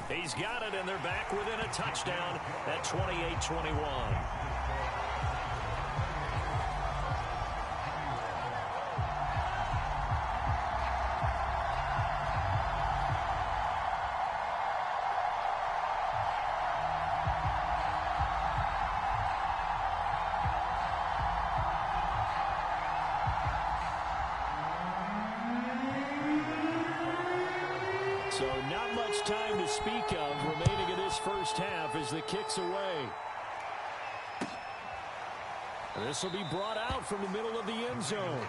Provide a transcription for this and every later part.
He's got it, and they're back within a touchdown at 28-21. So not much time to speak of remaining in this first half as the kick's away. This will be brought out from the middle of the end zone.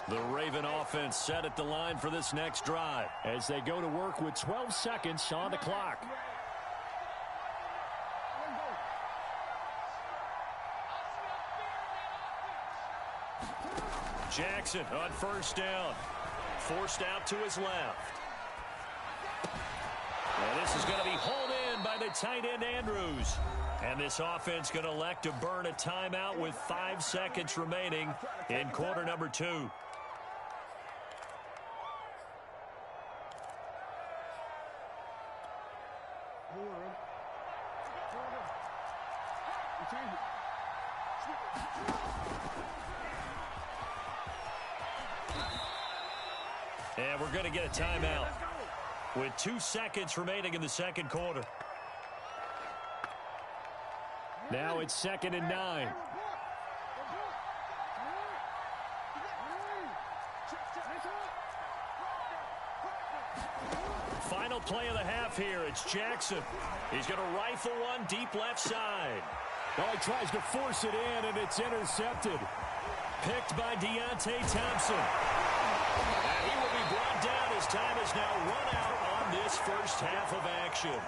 The Raven offense set at the line for this next drive as they go to work with 12 seconds on the clock. Jackson on first down. Forced out to his left. And this is going to be hauled in by the tight end Andrews. And this offense going to elect to burn a timeout with 5 seconds remaining in quarter number 2. And we're going to get a timeout with 2 seconds remaining in the second quarter. Now it's 2nd and 9. Final play of the half here. It's Jackson. He's going to rifle one deep left side. Oh, he tries to force it in, and it's intercepted. Picked by Deontay Thompson. And he will be brought down as time has now run out on this first half of action.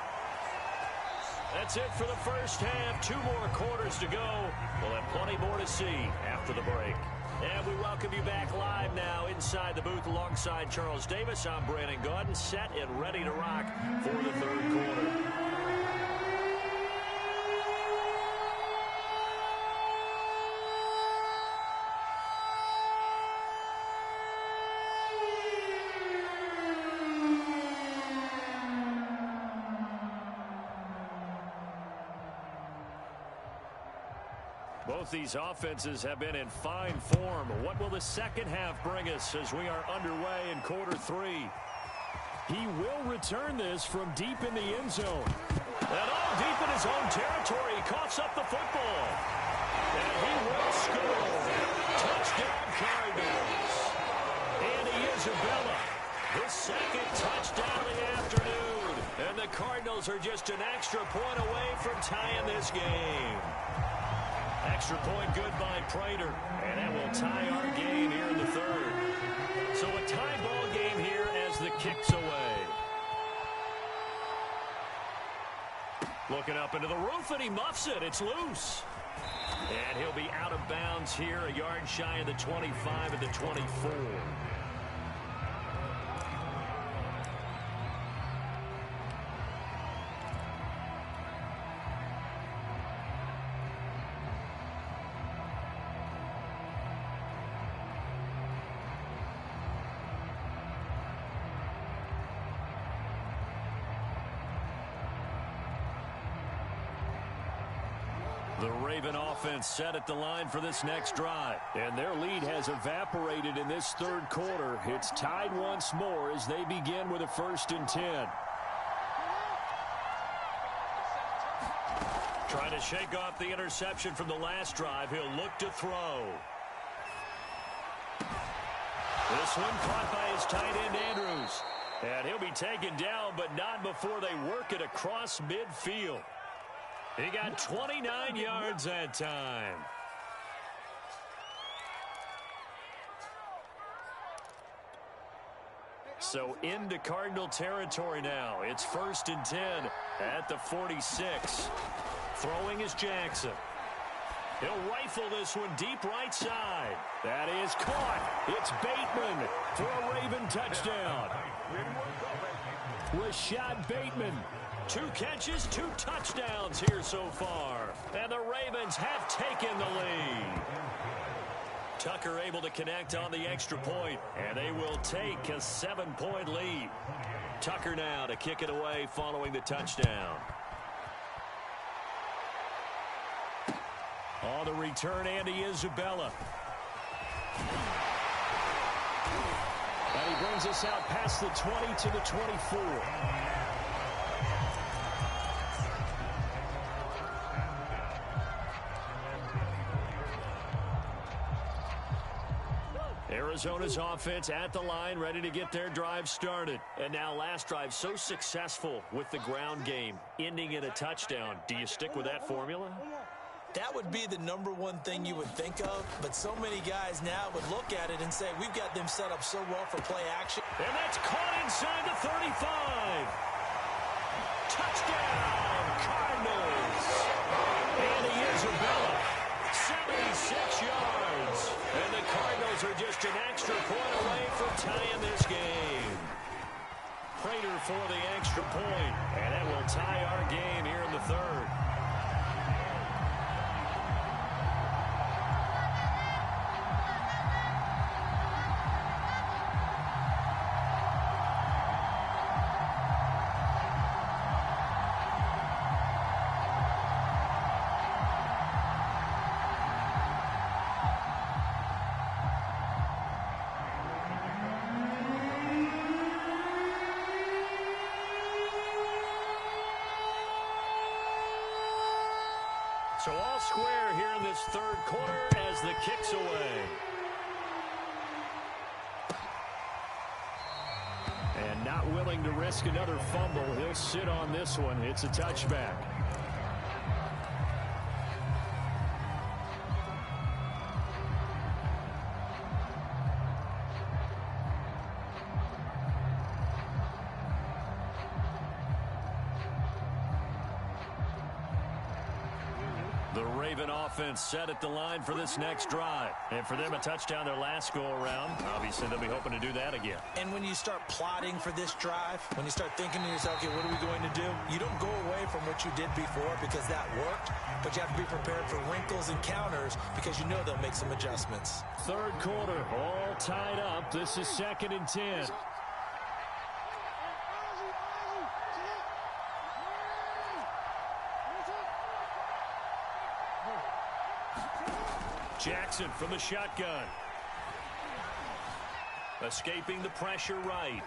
That's it for the first half. 2 more quarters to go. We'll have plenty more to see after the break. And we welcome you back live now inside the booth alongside Charles Davis. I'm Brandon Gaudin, set and ready to rock for the third quarter. Both these offenses have been in fine form. What will the second half bring us as we are underway in quarter 3? He will return this from deep in the end zone. And all deep in his own territory. He coughs up the football. And he will score. Touchdown Cardinals. Andy Isabella, his second touchdown of the afternoon. And the Cardinals are just an extra point away from tying this game. Extra point good by Prater, and that will tie our game here in the third. So a tie ball game here as the kick's away. Looking up into the roof, and he muffs it. It's loose. And he'll be out of bounds here, a yard shy of the 25 at the 24. The Raven offense set at the line for this next drive. And their lead has evaporated in this third quarter. It's tied once more as they begin with a 1st and 10. Trying to shake off the interception from the last drive. He'll look to throw. This one caught by his tight end Andrews. And he'll be taken down, but not before they work it across midfield. He got 29 yards that time. So into Cardinal territory now. It's 1st and 10 at the 46. Throwing is Jackson. He'll rifle this one deep right side. That is caught. It's Bateman for a Raven touchdown. Rashad Bateman. 2 catches, 2 touchdowns here so far. And the Ravens have taken the lead. Tucker able to connect on the extra point, and they will take a 7-point lead. Tucker now to kick it away following the touchdown. On the return, Andy Isabella. And he brings us out past the 20 to the 24. Arizona's offense at the line, ready to get their drive started. And now last drive so successful with the ground game, ending in a touchdown. Do you stick with that formula? That would be the #1 thing you would think of, but so many guys now would look at it and say, we've got them set up so well for play action. And that's caught inside the 35. Touchdown, Cardinals. Andy Isabella, 76 yards. And the Cardinals are just an extra point away from tying this game. Prater for the extra point, and that will tie our game here in the 3rd. So all square here in this 3rd quarter as the kick's away. And not willing to risk another fumble. He'll sit on this one. It's a touchback. The Raven offense set at the line for this next drive. And for them, a touchdown their last go-around. Obviously, they'll be hoping to do that again. And when you start plotting for this drive, when you start thinking to yourself, okay, what are we going to do? You don't go away from what you did before because that worked, but you have to be prepared for wrinkles and counters because you know they'll make some adjustments. 3rd quarter, all tied up. This is 2nd and 10. Jackson from the shotgun. Escaping the pressure right.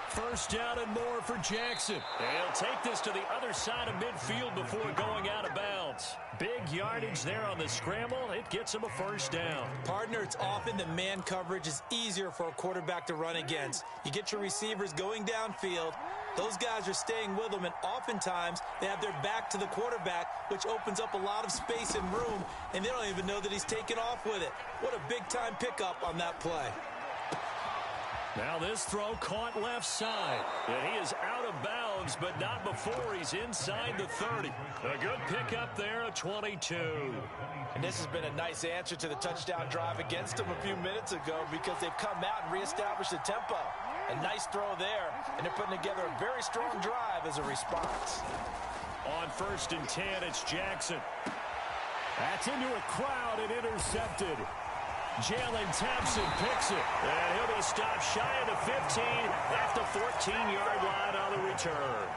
1st down and more for Jackson. They'll take this to the other side of midfield before going out of bounds. Big yardage there on the scramble. It gets him a 1st down. Partner, it's often that man coverage is easier for a quarterback to run against. You get your receivers going downfield. Those guys are staying with them, and oftentimes they have their back to the quarterback, which opens up a lot of space and room, and they don't even know that he's taken off with it. What a big-time pickup on that play. Now this throw caught left side. And he is out of bounds, but not before he's inside the 30. A good pickup there, a 22. And this has been a nice answer to the touchdown drive against them a few minutes ago because they've come out and reestablished the tempo. A nice throw there, and they're putting together a very strong drive as a response. On 1st and 10, it's Jackson. That's into a crowd and intercepted. Jalen Thompson picks it, and he'll be stopped shy of the 15 at the 14-yard line on the return.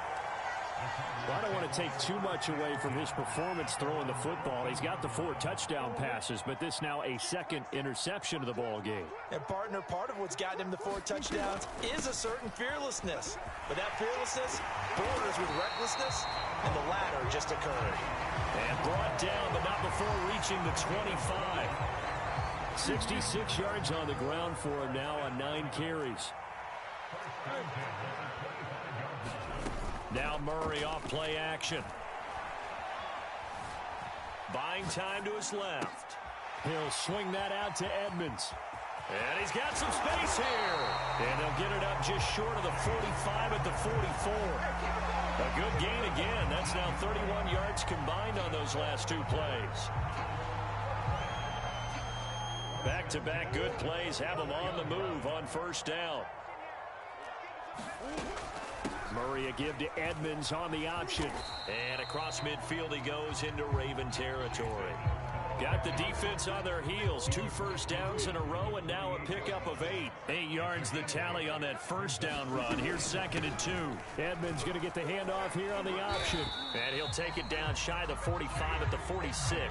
Well, I don't want to take too much away from his performance throwing the football. He's got the 4 touchdown passes, but this now a 2nd interception of the ball game. And partner, part of what's gotten him the 4 touchdowns is a certain fearlessness. But that fearlessness borders with recklessness, and the latter just occurred. And brought down, but not before reaching the 25. 66 yards on the ground for him now on 9 carries. Now Murray off play action. Buying time to his left. He'll swing that out to Edmonds. And he's got some space here. And they'll get it up just short of the 45 at the 44. A good gain again. That's now 31 yards combined on those last two plays. Back-to-back good plays have them on the move on first down. Murray a give to Edmonds on the option. And across midfield he goes into Raven territory. Got the defense on their heels. 2 first downs in a row and now a pickup of 8. 8 yards the tally on that first down run. Here's 2nd and 2. Edmonds going to get the handoff here on the option. And he'll take it down shy of the 45 at the 46.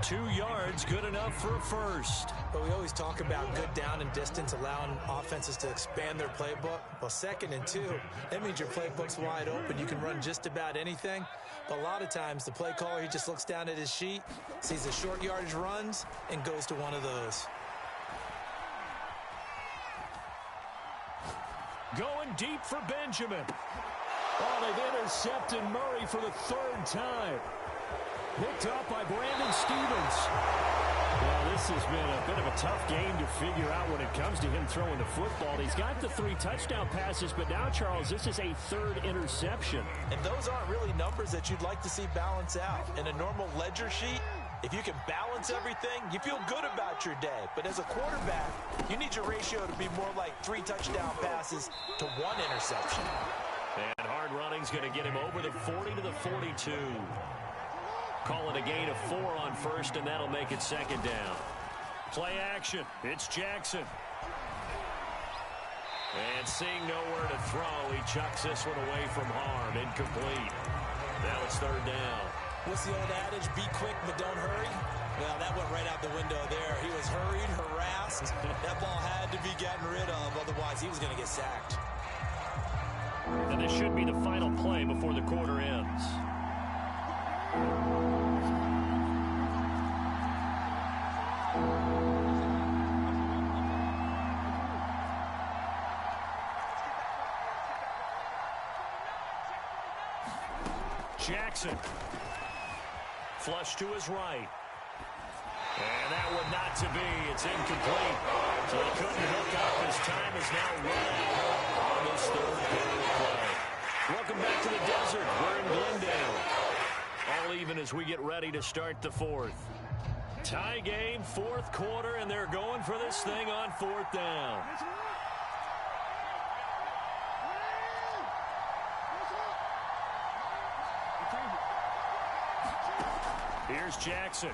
2 yards, good enough for a first. But we always talk about good down and distance, allowing offenses to expand their playbook. Well, 2nd and 2, that means your playbook's wide open. You can run just about anything. But a lot of times, the play caller, he just looks down at his sheet, sees the short yardage runs, and goes to one of those. Going deep for Benjamin. Oh, they've intercepted Murray for the 3rd time. Picked up by Brandon Stevens. Well, this has been a bit of a tough game to figure out when it comes to him throwing the football. He's got the 3 touchdown passes, but now, Charles, this is a 3rd interception. And those aren't really numbers that you'd like to see balance out. In a normal ledger sheet, if you can balance everything, you feel good about your day. But as a quarterback, you need your ratio to be more like 3 touchdown passes to 1 interception. And hard running's going to get him over the 40 to the 42. Call it a gain of 4 on first, and that'll make it 2nd down. Play action. It's Jackson. And seeing nowhere to throw, he chucks this one away from harm. Incomplete. Now it's 3rd down. What's the old adage? Be quick, but don't hurry. Well, that went right out the window there. He was hurried, harassed. That ball had to be gotten rid of, otherwise he was going to get sacked. And this should be the final play before the quarter ends. Jackson. Flush to his right. And that one not to be. It's incomplete. So he couldn't hook up. His time is now running on this 3rd quarter play. Welcome back to the desert. We're in Glendale. All even as we get ready to start the 4th. Tie game, 4th quarter, and they're going for this thing on 4th down. Here's Jackson.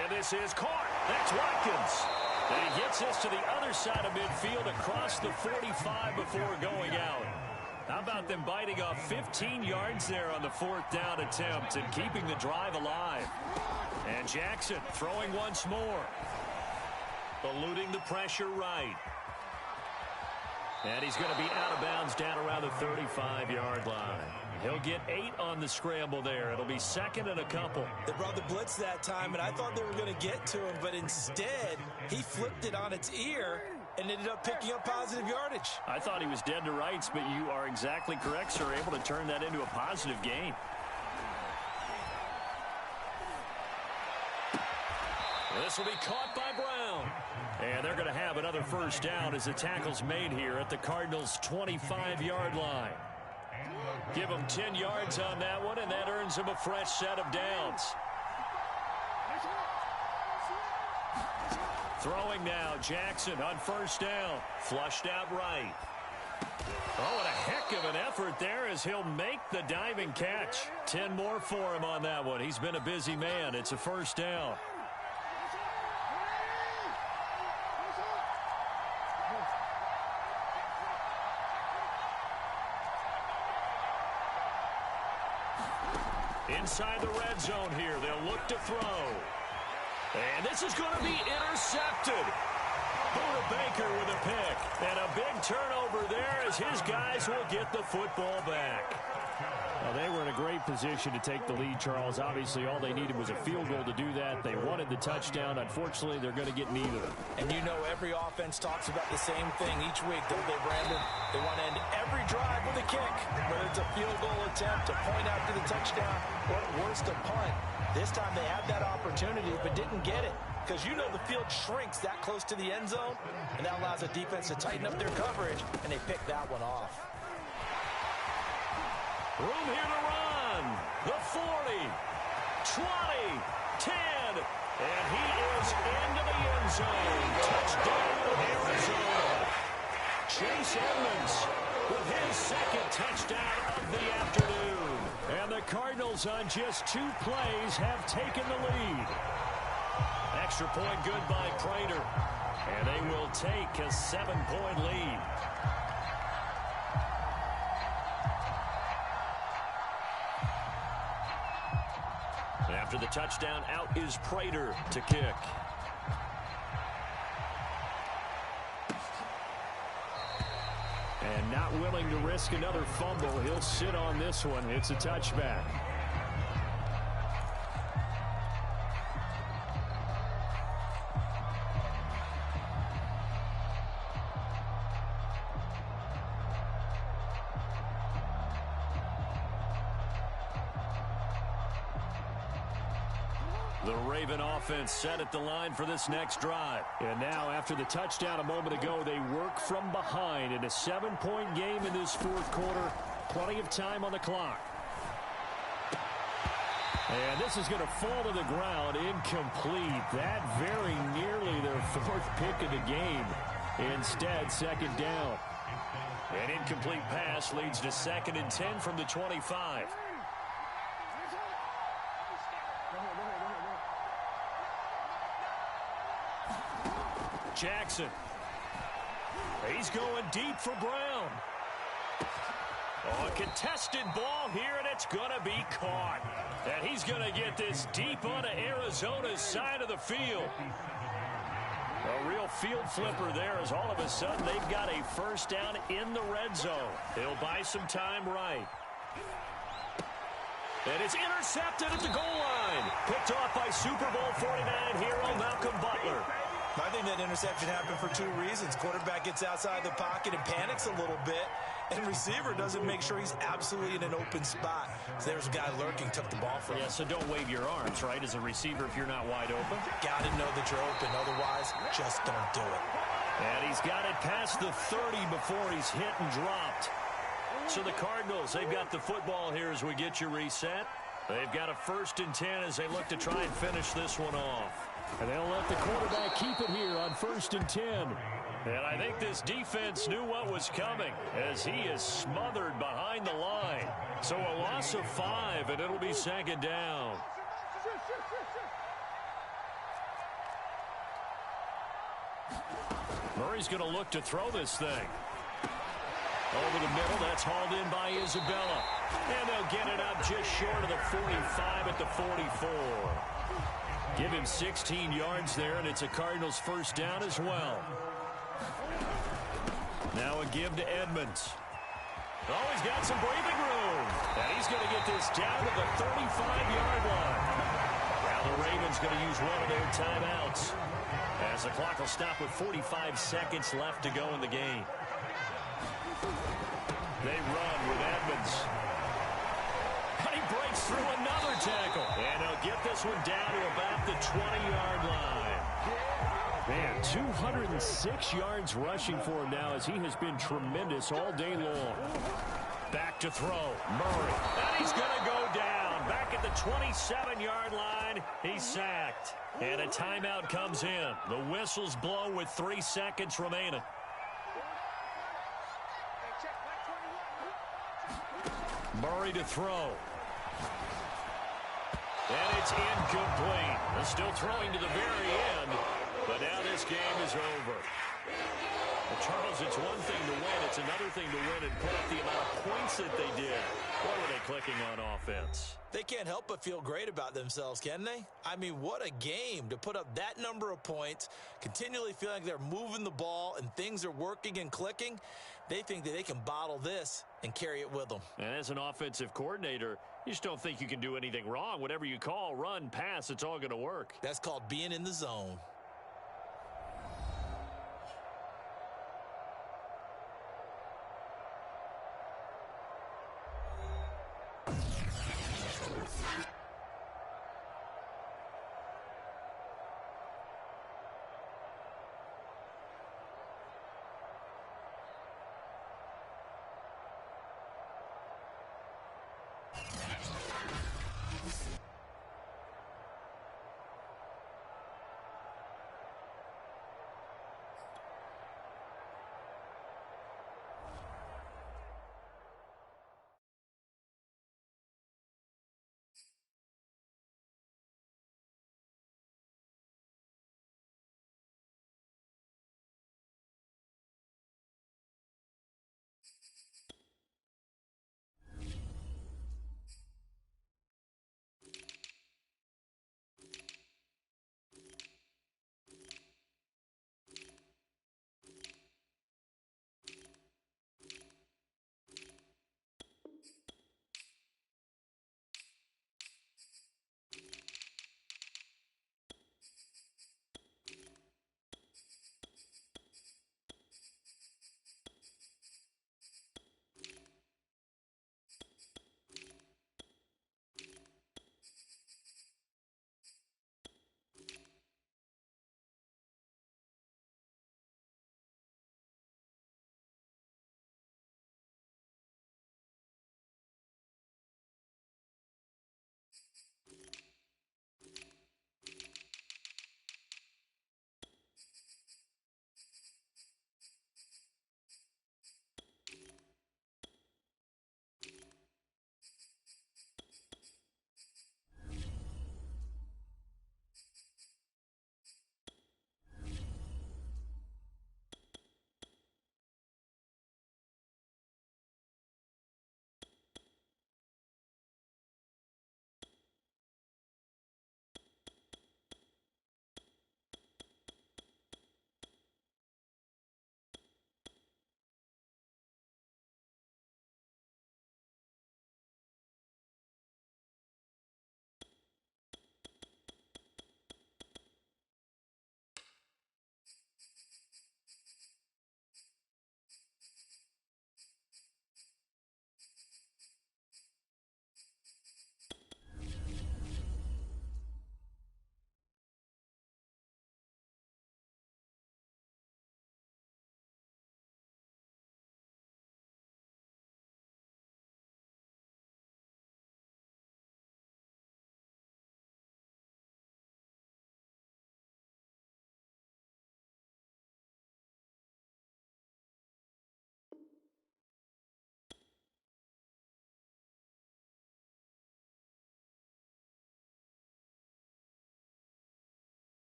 And this is caught. That's Watkins. And he gets this to the other side of midfield across the 45 before going out. How about them biting off 15 yards there on the 4th down attempt and keeping the drive alive? And Jackson throwing once more. Eluding the pressure right. And he's going to be out of bounds down around the 35-yard line. He'll get 8 on the scramble there. It'll be 2nd and a couple. They brought the blitz that time, and I thought they were going to get to him, but instead, he flipped it on its ear and ended up picking up positive yardage. I thought he was dead to rights, but you are exactly correct, sir. Able to turn that into a positive gain. This will be caught by Brown. And they're going to have another first down as the tackle's made here at the Cardinals' 25-yard line. Give them 10 yards on that one, and that earns them a fresh set of downs. Throwing now, Jackson on first down. Flushed out right. Oh, and a heck of an effort there as he'll make the diving catch. 10 more for him on that one. He's been a busy man. It's a first down. Inside the red zone here, they'll look to throw. And this is going to be intercepted. Buda Baker with a pick. And a big turnover there as his guys will get the football back. Well, they were in a great position to take the lead, Charles. Obviously, all they needed was a field goal to do that. They wanted the touchdown. Unfortunately, they're going to get neither. And you know every offense talks about the same thing each week, don't they, Brandon? They want to end every drive with a kick, whether it's a field goal attempt, a point after the touchdown, or at worst, a punt. This time they had that opportunity but didn't get it, because you know the field shrinks that close to the end zone, and that allows the defense to tighten up their coverage, and they pick that one off. Room here to run. The 40, 20, 10, and he is into the end zone. Touchdown, Arizona. Chase Edmonds with his second touchdown of the afternoon. And the Cardinals on just 2 plays have taken the lead. Extra point good by Prater. And they will take a 7-point lead. After the touchdown, out is Prater to kick. And not willing to risk another fumble, he'll sit on this one. It's a touchback. The Raven offense set at the line for this next drive. And now, after the touchdown a moment ago, they work from behind in a 7-point game in this fourth quarter. Plenty of time on the clock. And this is going to fall to the ground, incomplete. That very nearly their 4th pick of the game. Instead, second down. An incomplete pass leads to 2nd and 10 from the 25. Jackson. He's going deep for Brown. Oh, a contested ball here, and it's going to be caught. And he's going to get this deep onto Arizona's side of the field. A real field flipper there, as all of a sudden they've got a first down in the red zone. He'll buy some time right. And it's intercepted at the goal line. Picked off by Super Bowl 49 hero Malcolm Butler. I think that interception happened for 2 reasons. Quarterback gets outside the pocket and panics a little bit, and receiver doesn't make sure he's absolutely in an open spot. So there's a guy lurking, took the ball from him. Yeah, so don't wave your arms, right, as a receiver if you're not wide open. Got to know that you're open. Otherwise, just don't do it. And he's got it past the 30 before he's hit and dropped. So the Cardinals, they've got the football here as we get you reset. They've got a 1st and 10 as they look to try and finish this one off. And they'll let the quarterback keep it here on 1st and 10. And I think this defense knew what was coming as he is smothered behind the line. So a loss of 5, and it'll be 2nd down. Murray's going to look to throw this thing. Over the middle, that's hauled in by Isabella. And they'll get it up just short of the 45 at the 44. Give him 16 yards there, and it's a Cardinals first down as well. Now a give to Edmonds. Oh, he's got some breathing room. And he's going to get this down to the 35-yard line. Now the Ravens going to use one of their timeouts, as the clock will stop with 45 seconds left to go in the game. They run with Edmonds. And he breaks through another tackle. And he'll get this one down to about the 20-yard line. Man, 206 yards rushing for him now, as he has been tremendous all day long. Back to throw. Murray. And he's going to go down. Back at the 27-yard line. He's sacked. And a timeout comes in. The whistles blow with 3 seconds remaining. Murray to throw. And it's incomplete. They're still throwing to the very end, but now this game is over. Well, Charles, it's one thing to win. It's another thing to win and put up the amount of points that they did. What were they clicking on offense? They can't help but feel great about themselves, can they? I mean, what a game to put up that number of points, continually feeling like they're moving the ball and things are working and clicking. They think that they can bottle this and carry it with them. And as an offensive coordinator, you just don't think you can do anything wrong. Whatever you call, run, pass, it's all going to work. That's called being in the zone.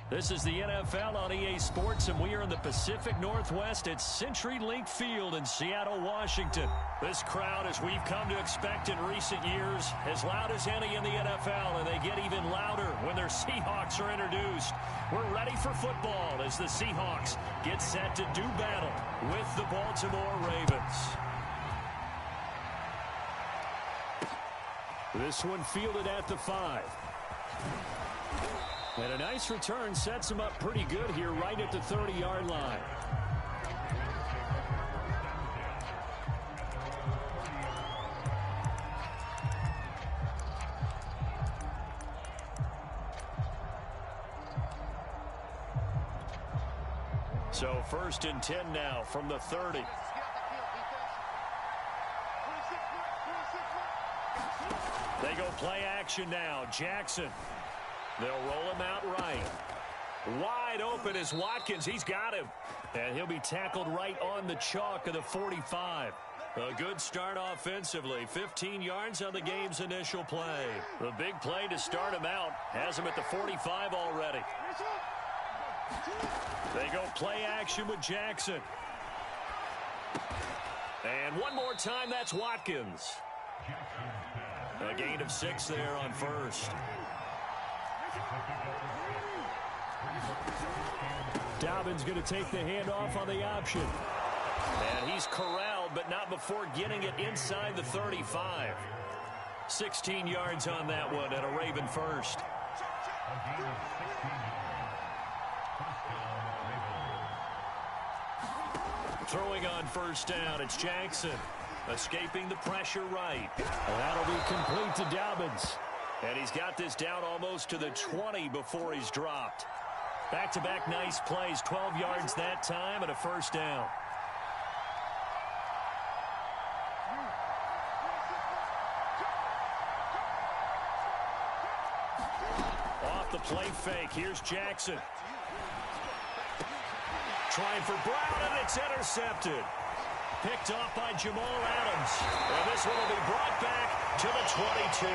This is the NFL on EA Sports, and we are in the Pacific Northwest at CenturyLink Field in Seattle, Washington. This crowd, as we've come to expect in recent years, as loud as any in the NFL, and they get even louder when their Seahawks are introduced. We're ready for football as the Seahawks get set to do battle with the Baltimore Ravens. This one fielded at the 5. And a nice return sets him up pretty good here right at the 30-yard line. So 1st and 10 now from the 30. They go play action now. Jackson. They'll roll him out right. Wide open is Watkins. He's got him. And he'll be tackled right on the chalk of the 45. A good start offensively. 15 yards on the game's initial play. The big play to start him out has him at the 45 already. They go play action with Jackson. And one more time, that's Watkins. A gain of 6 there on 1st. Dobbins going to take the handoff on the option. And he's corralled, but not before getting it inside the 35. 16 yards on that one and a Raven first. Throwing on 1st down, it's Jackson. Escaping the pressure right. That'll be complete to Dobbins. And he's got this down almost to the 20 before he's dropped. Back-to-back nice plays, 12 yards that time and a 1st down. Off the play fake, here's Jackson. Trying for Brown, and it's intercepted. Picked off by Jamal Adams. And this one will be brought back to the 22.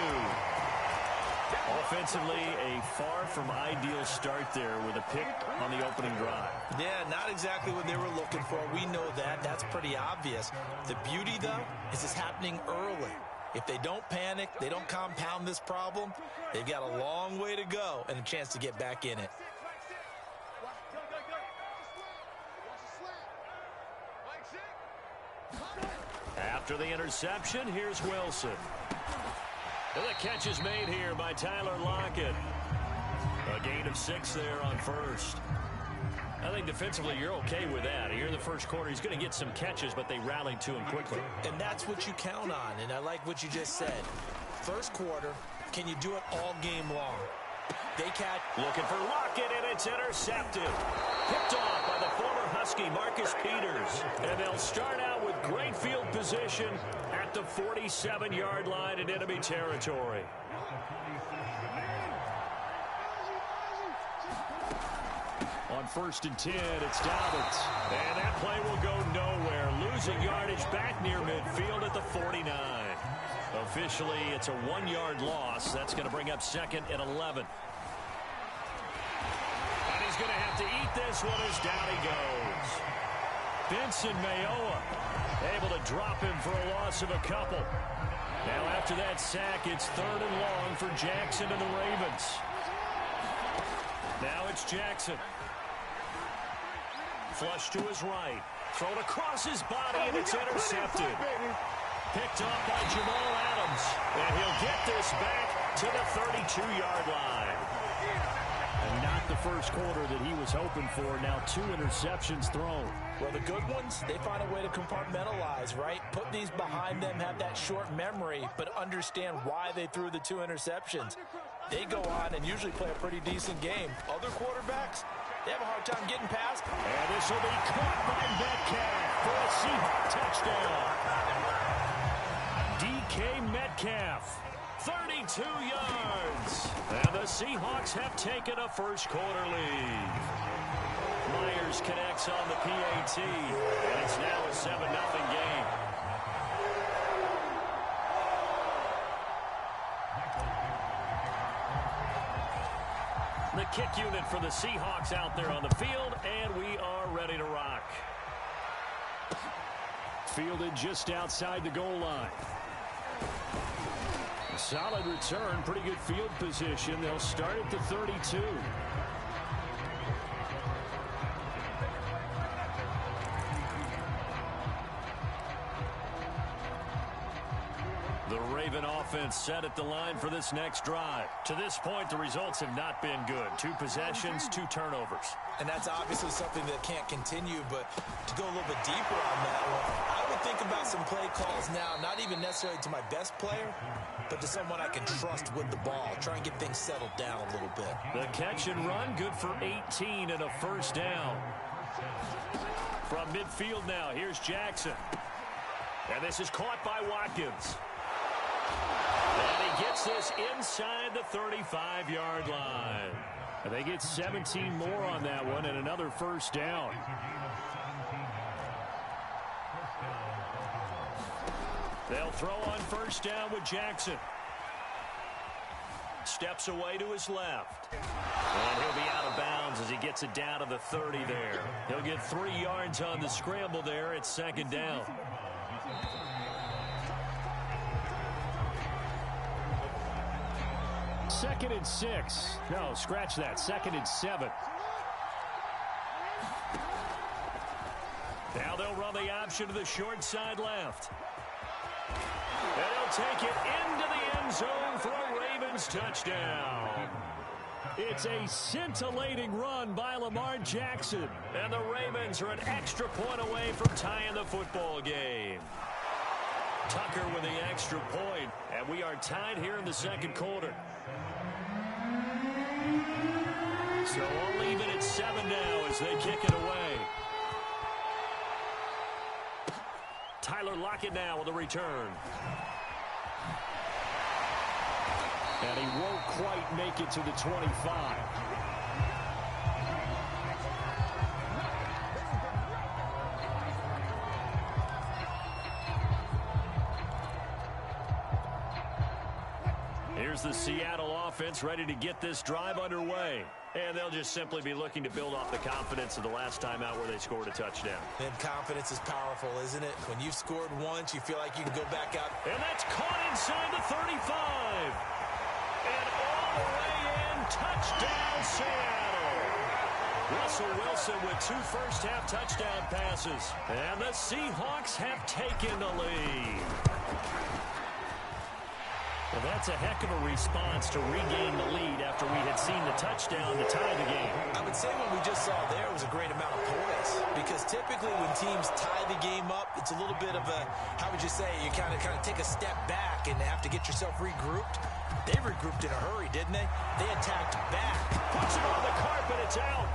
Offensively, a far from ideal start there with a pick on the opening drive. Yeah, not exactly what they were looking for. We know that. That's pretty obvious. The beauty, though, is it's happening early. If they don't panic, they don't compound this problem, they've got a long way to go and a chance to get back in it. After the interception, here's Wilson. And the catch is made here by Tyler Lockett. A gain of 6 there on 1st. I think defensively you're okay with that. Here in the 1st quarter, he's going to get some catches, but they rallied to him quickly. And that's what you count on, and I like what you just said. 1st quarter, can you do it all game long? They catch. Looking for Lockett, and it's intercepted. Picked off by the former Husky, Marcus Peters. And they'll start out with great field position at the 47-yard line in enemy territory. On 1st and 10, it's Dobbins. And that play will go nowhere. Losing yardage back near midfield at the 49. Officially, it's a 1-yard loss. That's going to bring up 2nd and 11. And he's going to have to eat this one as down he goes. Benson Mayowa able to drop him for a loss of a couple. Now after that sack, it's 3rd and long for Jackson and the Ravens. Now it's Jackson. Flush to his right. Thrown across his body, and it's intercepted. Picked off by Jamal Adams. And he'll get this back to the 32-yard line. And not the 1st quarter that he was hoping for. Now 2 interceptions thrown. Well, the good ones, they find a way to compartmentalize, right? Put these behind them, have that short memory, but understand why they threw the 2 interceptions. They go on and usually play a pretty decent game. Other quarterbacks, they have a hard time getting past. And this will be caught by Metcalf for a Seahawks touchdown. DK Metcalf, 32 yards. And the Seahawks have taken a 1st quarter lead. Myers connects on the PAT, and it's now a 7-0 game. The kick unit for the Seahawks out there on the field, and we are ready to rock. Fielded just outside the goal line. Solid return, pretty good field position. They'll start at the 32. The Raven offense set at the line for this next drive. To this point, the results have not been good. 2 possessions, 2 turnovers. And that's obviously something that can't continue, but to go a little bit deeper on that one, I would think about some play calls now, not even necessarily to my best player, but to someone I can trust with the ball. Try and get things settled down a little bit. The catch and run, good for 18 and a first down. From midfield now, here's Jackson. And this is caught by Watkins. And he gets this inside the 35-yard line. And they get 17 more on that one and another first down. They'll throw on first down with Jackson. Steps away to his left. And he'll be out of bounds as he gets it down to the 30 there. He'll get 3 yards on the scramble there. It's second down. Second and 6. No, scratch that. Second and 7. Now they'll run the option to the short side left. And he'll take it into the end zone for a Ravens touchdown. It's a scintillating run by Lamar Jackson. And the Ravens are an extra point away from tying the football game. Tucker with the extra point. And we are tied here in the second quarter. So I'll leave it at 7 now as they kick it away. Tyler Lockett now with a return. And he won't quite make it to the 25. Here's the Seattle offense ready to get this drive underway. And they'll just simply be looking to build off the confidence of the last time out where they scored a touchdown. And confidence is powerful, isn't it? When you've scored once, you feel like you can go back out. And that's caught inside the 35. And all the way in, touchdown Seattle. Russell Wilson with 2 first-half touchdown passes. And the Seahawks have taken the lead. Well, that's a heck of a response to regain the lead after we had seen the touchdown to tie the game. I would say what we just saw there was a great amount of poise, because typically when teams tie the game up, it's a little bit of a, how would you say, you kind of take a step back and have to get yourself regrouped. They regrouped in a hurry, didn't they? They attacked back. Puts it on the carpet, it's out.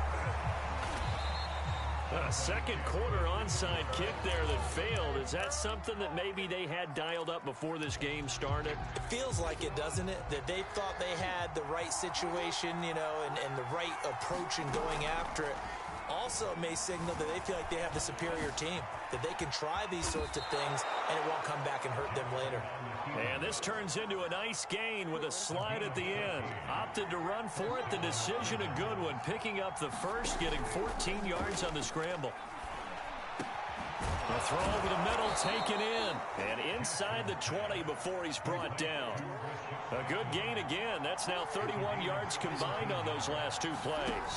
A second quarter onside kick there that failed. Is that something that maybe they had dialed up before this game started? It feels like it, doesn't it? That they thought they had the right situation, you know, and the right approach in going after it. Also may signal that they feel like they have the superior team, that they can try these sorts of things and it won't come back and hurt them later. And this turns into a nice gain with a slide at the end. Opted to run for it. The decision a good one. Picking up the first, getting 14 yards on the scramble. A throw over the middle, taken in. And inside the 20 before he's brought down. A good gain again. That's now 31 yards combined on those last 2 plays.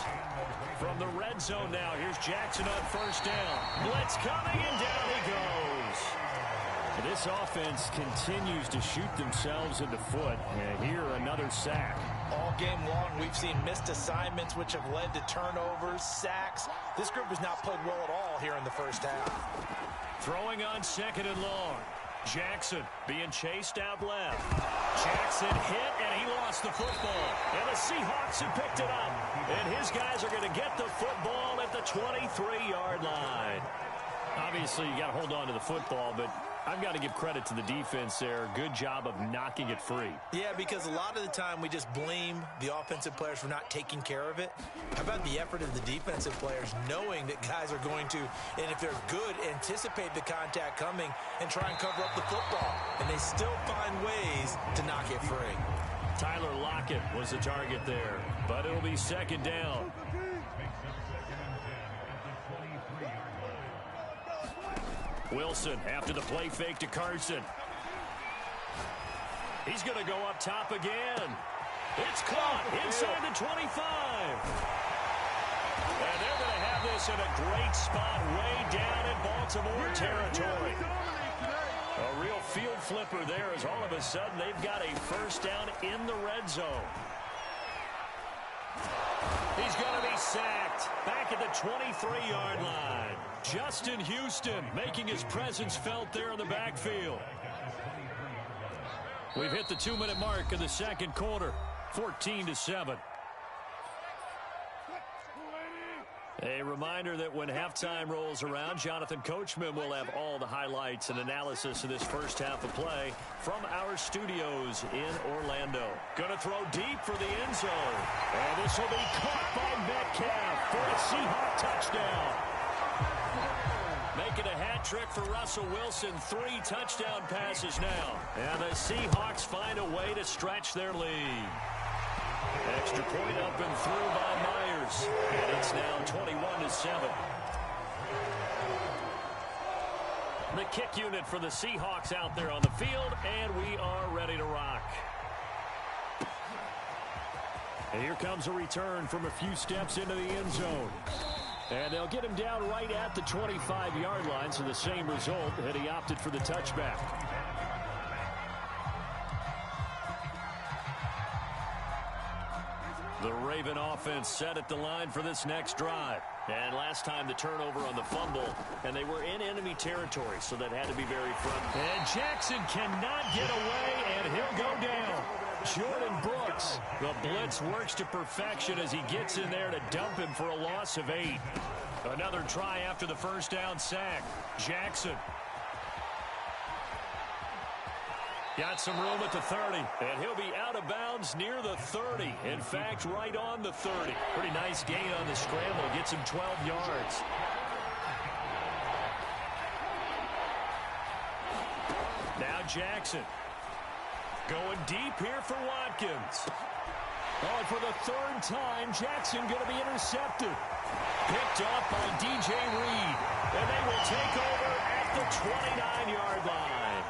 From the red zone now, here's Jackson on first down. Blitz coming, and down he goes. This offense continues to shoot themselves in the foot. And here, another sack. All game long, we've seen missed assignments, which have led to turnovers, sacks. This group has not played well at all here in the first half. Throwing on second and long. Jackson being chased out left. Jackson hit, and he lost the football. And the Seahawks have picked it up. And his guys are going to get the football at the 23-yard line. Obviously, you got to hold on to the football, but I've got to give credit to the defense there. Good job of knocking it free. Yeah, because a lot of the time we just blame the offensive players for not taking care of it. How about the effort of the defensive players knowing that guys are going to, and if they're good, anticipate the contact coming and try and cover up the football. And they still find ways to knock it free. Tyler Lockett was the target there, but it'll be second down. Wilson after the play fake to Carson. He's going to go up top again. It's caught inside the 25. And they're going to have this in a great spot way down in Baltimore territory. A real field flipper there as all of a sudden they've got a first down in the red zone. He's going to be sacked back at the 23-yard line. Justin Houston making his presence felt there in the backfield. We've hit the 2-minute mark of the second quarter, 14-7. A reminder that when halftime rolls around, Jonathan Coachman will have all the highlights and analysis of this first half of play from our studios in Orlando. Going to throw deep for the end zone. And this will be caught by Metcalf for a Seahawk touchdown. Making a hat trick for Russell Wilson. 3 touchdown passes now. And the Seahawks find a way to stretch their lead. Extra point up and through by Myers. And it's now 21-7. The kick unit for the Seahawks out there on the field, and we are ready to rock. And here comes a return from a few steps into the end zone. And they'll get him down right at the 25-yard line, so the same result, and he opted for the touchback. The Raven offense set at the line for this next drive. And last time the turnover on the fumble, and they were in enemy territory, so that had to be very front. And Jackson cannot get away, and he'll go down. Jordan Brooks, the blitz works to perfection as he gets in there to dump him for a loss of 8. Another try after the first down sack. Jackson. Got some room at the 30, and he'll be out of bounds near the 30. In fact, right on the 30. Pretty nice gain on the scramble. Gets him 12 yards. Now Jackson. Going deep here for Watkins. Oh, and for the 3rd time, Jackson going to be intercepted. Picked off by DJ Reed. And they will take over at the 29-yard line.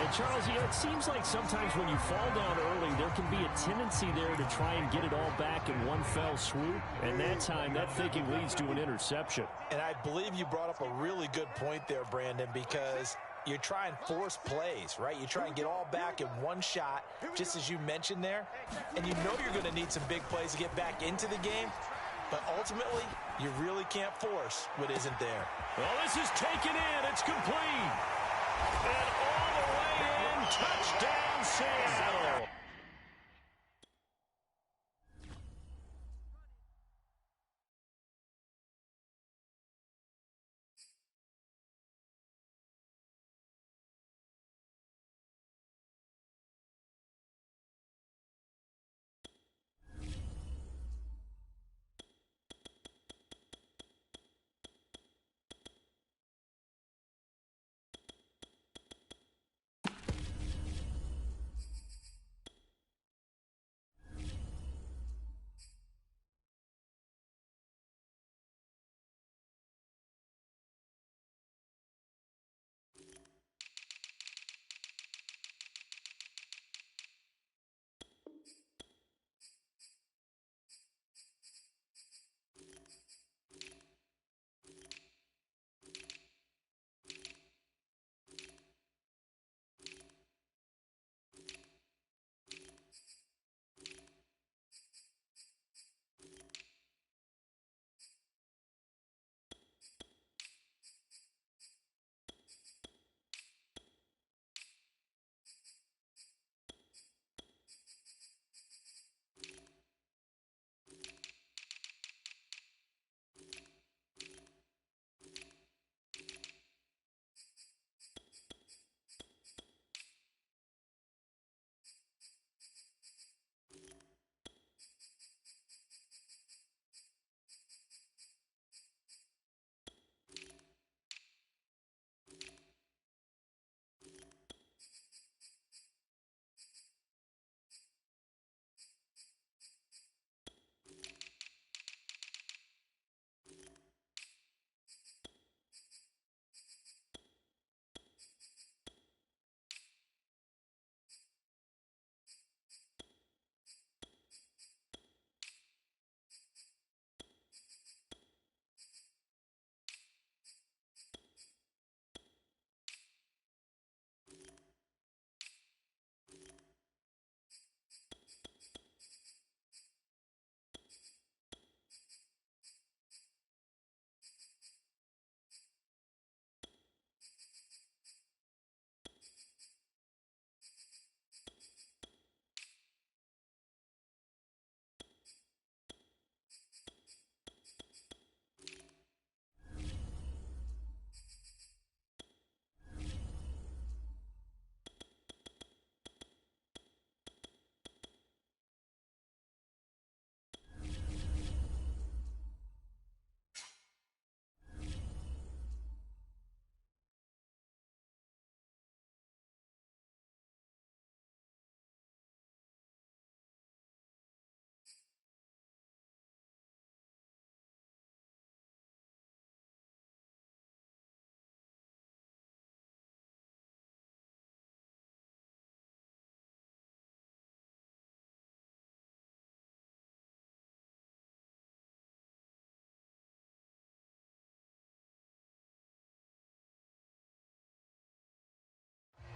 And Charles, you know, it seems like sometimes when you fall down early, there can be a tendency there to try and get it all back in one fell swoop. And that time, that thinking leads to an interception. And I believe you brought up a really good point there, Brandon, because you try and force plays, right? You try and get all back in one shot, just as you mentioned there. And you know you're going to need some big plays to get back into the game. But ultimately, you really can't force what isn't there. Well, this is taken in. It's complete. And all the way in, touchdown Seattle.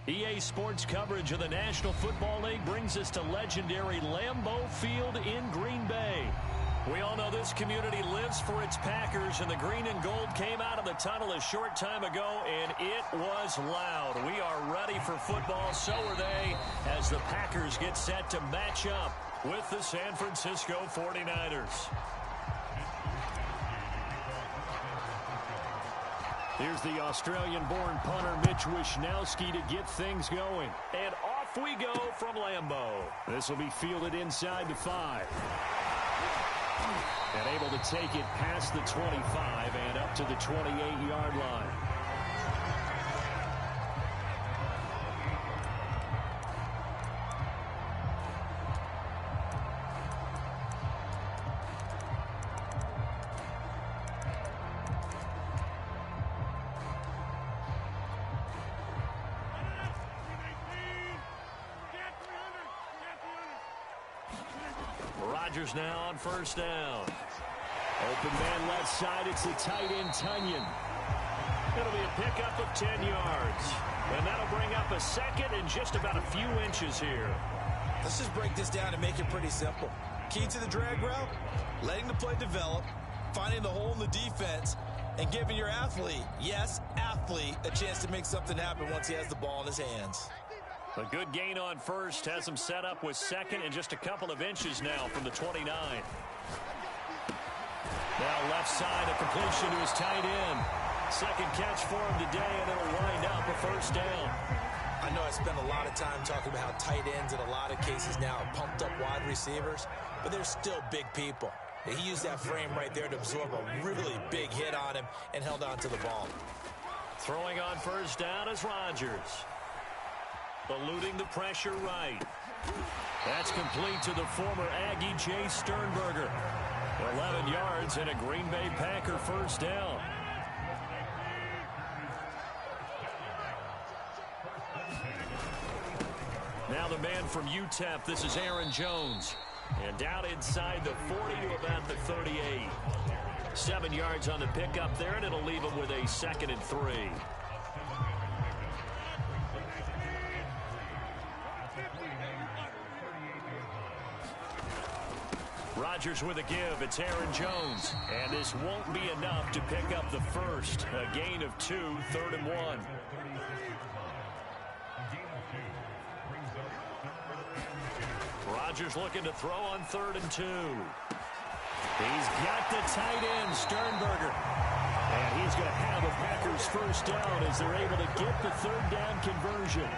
EA Sports coverage of the National Football League brings us to legendary Lambeau Field in Green Bay. We all know this community lives for its Packers, and the green and gold came out of the tunnel a short time ago, and it was loud. We are ready for football, so are they, as the Packers get set to match up with the San Francisco 49ers. Here's the Australian-born punter Mitch Wishnowsky to get things going. And off we go from Lambeau. This will be fielded inside the 5. And able to take it past the 25 and up to the 28-yard line. Rodgers now on first down. Open man left side. It's the tight end, Tunyon. It'll be a pickup of 10 yards. And that'll bring up a second and just about a few inches here. Let's just break this down and make it pretty simple. Key to the drag route, letting the play develop, finding the hole in the defense, and giving your athlete, yes, athlete, a chance to make something happen once he has the ball in his hands. A good gain on first has him set up with second and just a couple of inches now from the 29. Now left side, a completion to his tight end. Second catch for him today, and it'll wind up a first down. I know I spent a lot of time talking about how tight ends in a lot of cases now are pumped up wide receivers, but they're still big people. He used that frame right there to absorb a really big hit on him and held on to the ball. Throwing on first down is Rodgers. Eluding the pressure right. That's complete to the former Aggie Jay Sternberger. 11 yards and a Green Bay Packer first down. Now the man from UTEP, this is Aaron Jones. And down inside the 40 to about the 38. 7 yards on the pickup there, and it'll leave him with a 2nd and 3. Rodgers with a give. It's Aaron Jones. And this won't be enough to pick up the first. A gain of 2, 3rd and 1. Rodgers looking to throw on 3rd and 2. He's got the tight end, Sternberger. And he's going to have a Packers first down as they're able to get the 3rd down conversion.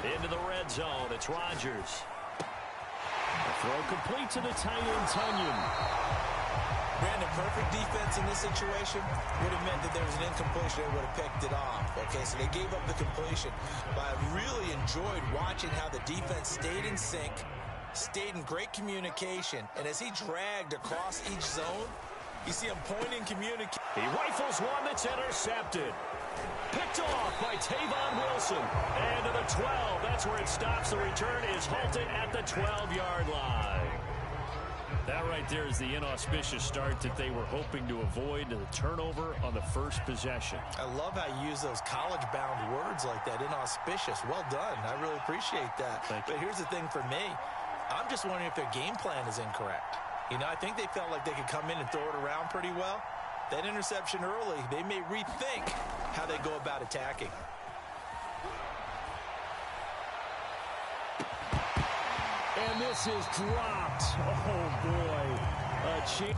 Into the red zone, it's Rodgers. The throw complete to the tight end, Tunyon. Brandon, perfect defense in this situation would have meant that there was an incompletion. They would have picked it off. Okay, so they gave up the completion. But I really enjoyed watching how the defense stayed in sync, stayed in great communication, and as he dragged across each zone, you see him pointing, communicating. He rifles one that's intercepted. Picked off by Tavon Wilson. And to the 12. That's where it stops. The return is halted at the 12-yard line. That right there is the inauspicious start that they were hoping to avoid, the turnover on the first possession. I love how you use those college-bound words like that, inauspicious. Well done. I really appreciate that. But here's the thing for me. I'm just wondering if their game plan is incorrect. You know, I think they felt like they could come in and throw it around pretty well. That interception early, they may rethink how they go about attacking. And this is dropped. Oh, boy. A chance.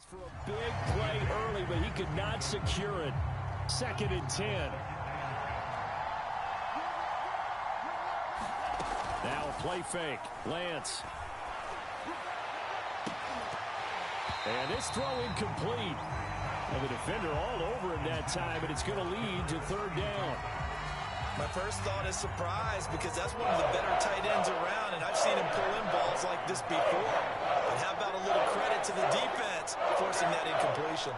For a big play early, but he could not secure it. 2nd and 10. Now a play fake. Lance. And this throw incomplete. And the defender all over him that time, but it's going to lead to 3rd down. My first thought is surprise because that's one of the better tight ends around, and I've seen him pull in balls like this before. But how about a little credit to the defense forcing that incompletion?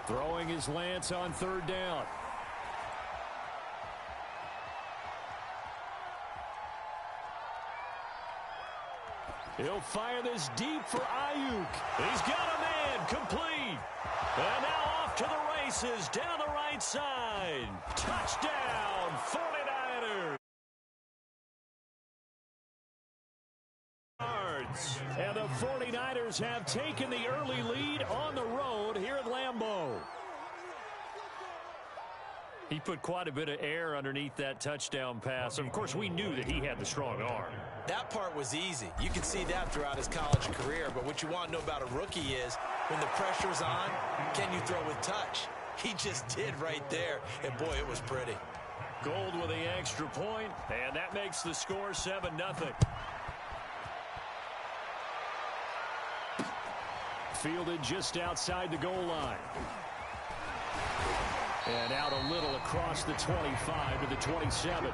Throwing his Lance on 3rd down. He'll fire this deep for Ayuk. He's got a man complete. And now off to the races down the right side. Touchdown, 49ers. And the 49ers have taken the early lead on the road here at Lambeau. He put quite a bit of air underneath that touchdown pass. Of course, we knew that he had the strong arm. That part was easy. You can see that throughout his college career. But what you want to know about a rookie is when the pressure's on, can you throw with touch? He just did right there. And, boy, it was pretty. Gold with the extra point, and that makes the score 7-0. Fielded just outside the goal line. And out a little across the 25 to the 27.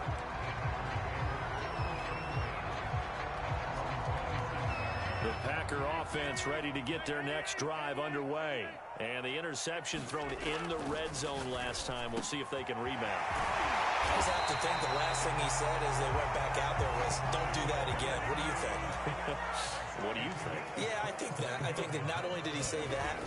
The Packer offense ready to get their next drive underway. And the interception thrown in the red zone last time. We'll see if they can rebound. I just have to think the last thing he said as they went back out there was, don't do that again. What do you think? What do you think? Yeah, I think that. I think that not only did he say that,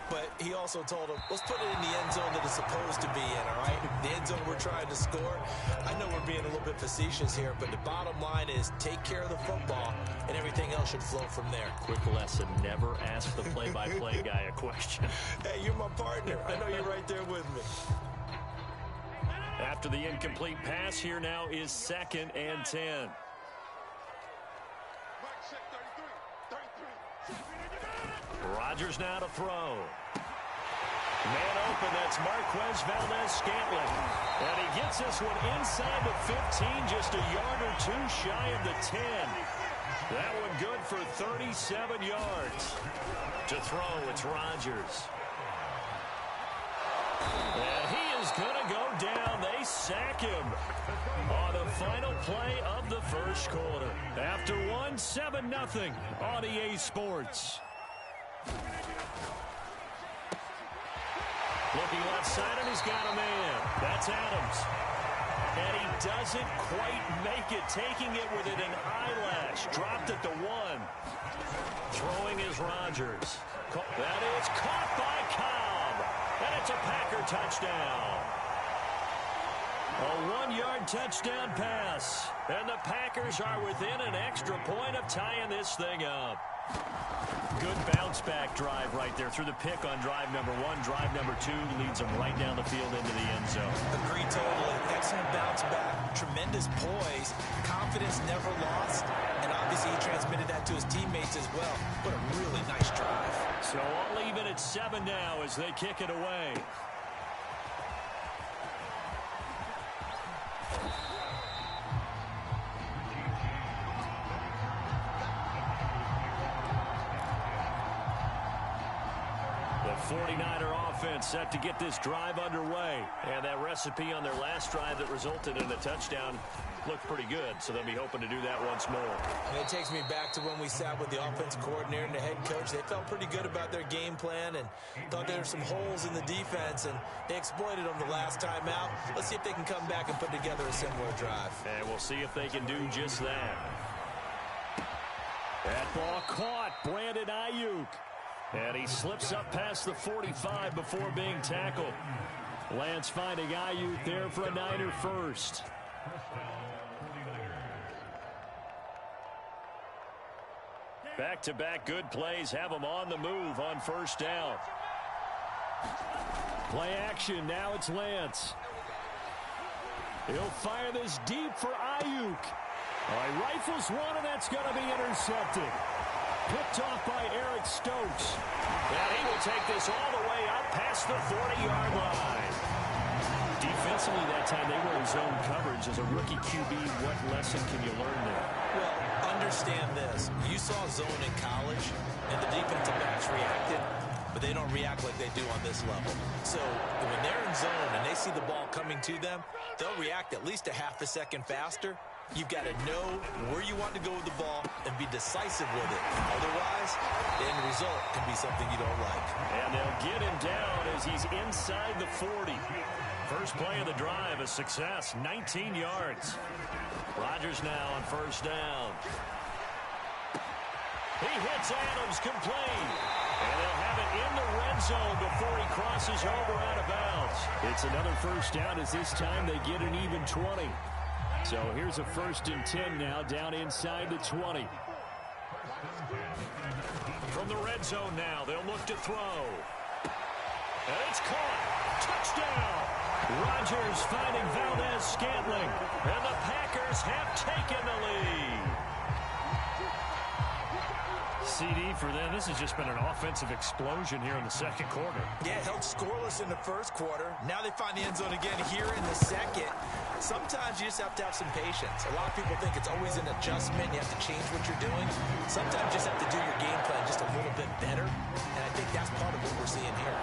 but he also told him, let's put it in the end zone that it's supposed to be in, all right? The end zone we're trying to score. I know we're being a little bit facetious here, but the bottom line is take care of the football, and everything else should flow from there. Quick lesson, never ask the play-by-play guy a question. Hey, you're my partner. I know you're right there with me. After the incomplete pass, here now is 2nd and 10. Rodgers now to throw. Man open, that's Marquez Valdez-Scantling. And he gets this one inside the 15, just a yard or two shy of the 10. That one good for 37 yards. To throw, it's Rodgers. And he is going to go down. They sack him on the final play of the first quarter. After 7-0 on EA Sports. Looking left side, and he's got a man. That's Adams. And he doesn't quite make it, taking it within an eyelash. Dropped at the 1. Throwing is Rodgers. That is caught by Cobb. And it's a Packer touchdown. A 1-yard touchdown pass. And the Packers are within an extra point of tying this thing up. Good bounce-back drive right there through the pick on drive number 1. Drive number 2 leads them right down the field into the end zone. Agreed totally. Excellent bounce-back. Tremendous poise. Confidence never lost. And obviously he transmitted that to his teammates as well. What a really nice drive. So all even at 7 now as they kick it away. The 49er offense set to get this drive underway. And that recipe on their last drive that resulted in a touchdown looked pretty good, so they'll be hoping to do that once more. And it takes me back to when we sat with the offensive coordinator and the head coach. They felt pretty good about their game plan and thought there were some holes in the defense, and they exploited them the last time out. Let's see if they can come back and put together a similar drive. And we'll see if they can do just that. That ball caught. Brandon Ayuk. And he slips up past the 45 before being tackled. Lance finding Ayuk there for a Niner first. Back-to-back good plays have them on the move on first down. Play action. Now it's Lance. He'll fire this deep for Ayuk. He rifles one, and that's going to be intercepted. Picked off by Eric Stokes. And he will take this all the way up past the 40-yard line. Defensively that time, they were in zone coverage. As a rookie QB, what lesson can you learn there? Well, understand this. You saw zone in college, and the defensive backs reacted, but they don't react like they do on this level. So when they're in zone and they see the ball coming to them, they'll react at least a half a second faster. You've got to know where you want to go with the ball and be decisive with it. Otherwise, the end result can be something you don't like. And they'll get him down as he's inside the 40. First play of the drive, a success, 19 yards. Rodgers now on first down. He hits Adams complete. And they'll have it in the red zone before he crosses over out of bounds. It's another first down as this time they get an even 20. So here's a 1st and 10 now down inside the 20. From the red zone now, they'll look to throw. And it's caught. Touchdown. Rodgers finding Valdez-Scantling. And the Packers have taken the lead. CD for them. This has just been an offensive explosion here in the second quarter. Yeah, held scoreless in the first quarter. Now they find the end zone again here in the second. Sometimes you just have to have some patience. A lot of people think it's always an adjustment. You have to change what you're doing. Sometimes you just have to do your game plan just a little bit better. And I think that's part of what we're seeing here.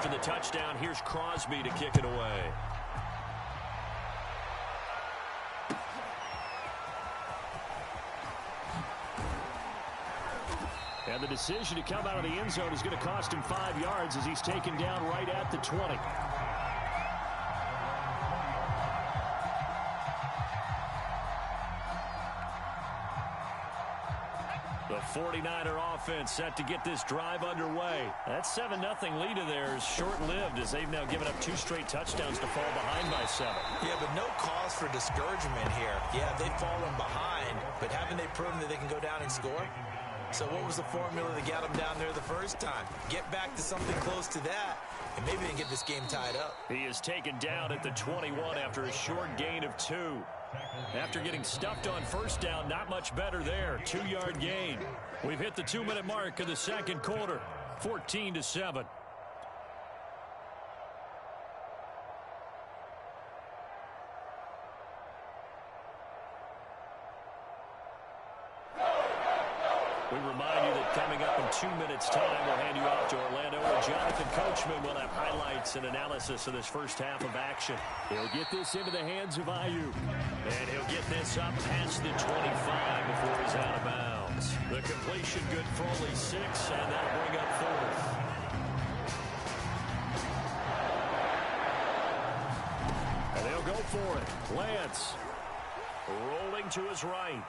The touchdown, here's Crosby to kick it away. And the decision to come out of the end zone is going to cost him 5 yards as he's taken down right at the 20. The 49er offense set to get this drive underway. That 7-0 lead of theirs short-lived as they've now given up 2 straight touchdowns to fall behind by 7. Yeah, but no cause for discouragement here. Yeah, they've fallen behind, but haven't they proven that they can go down and score? So what was the formula that got them down there the first time? Get back to something close to that, and maybe they can get this game tied up. He is taken down at the 21 after a short gain of 2. After getting stuffed on first down, not much better there. 2-yard gain. We've hit the 2-minute mark of the second quarter. 14-7. We remind you that coming up in 2 minutes' time, we'll hand you off to Orlando, where Jonathan Coachman will have highlights and analysis of this first half of action. He'll get this into the hands of Ayuk. And he'll get this up past the 25 before he's out of bounds. The completion good for only 6, and that'll bring up 4th. And they'll go for it. Lance rolling to his right.